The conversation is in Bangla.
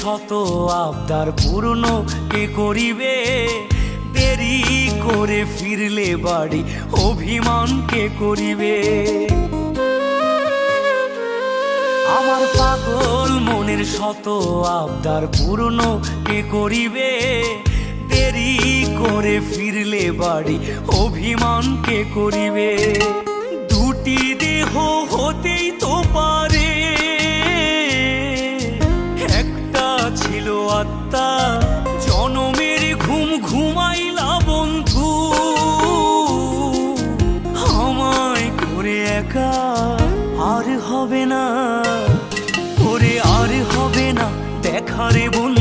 শত আবদার পূর্ণ কে করিবে? দেরি করে ফিরলে বাড়ি অভিমান কে করিবে? আমার পাগল মনের শত আবদার পূর্ণ কে করিবে? দেরি করে ফিরলে বাড়ি অভিমান কে করিবে? দুটি দেহ হতেই তো পারে, একটা ছিল আত্মা। জনমের ঘুম ঘুমাইলা বন্ধু, আমায় করে একা। আর হবে না ওরে, আর হবে না দেখা রে বন্ধু।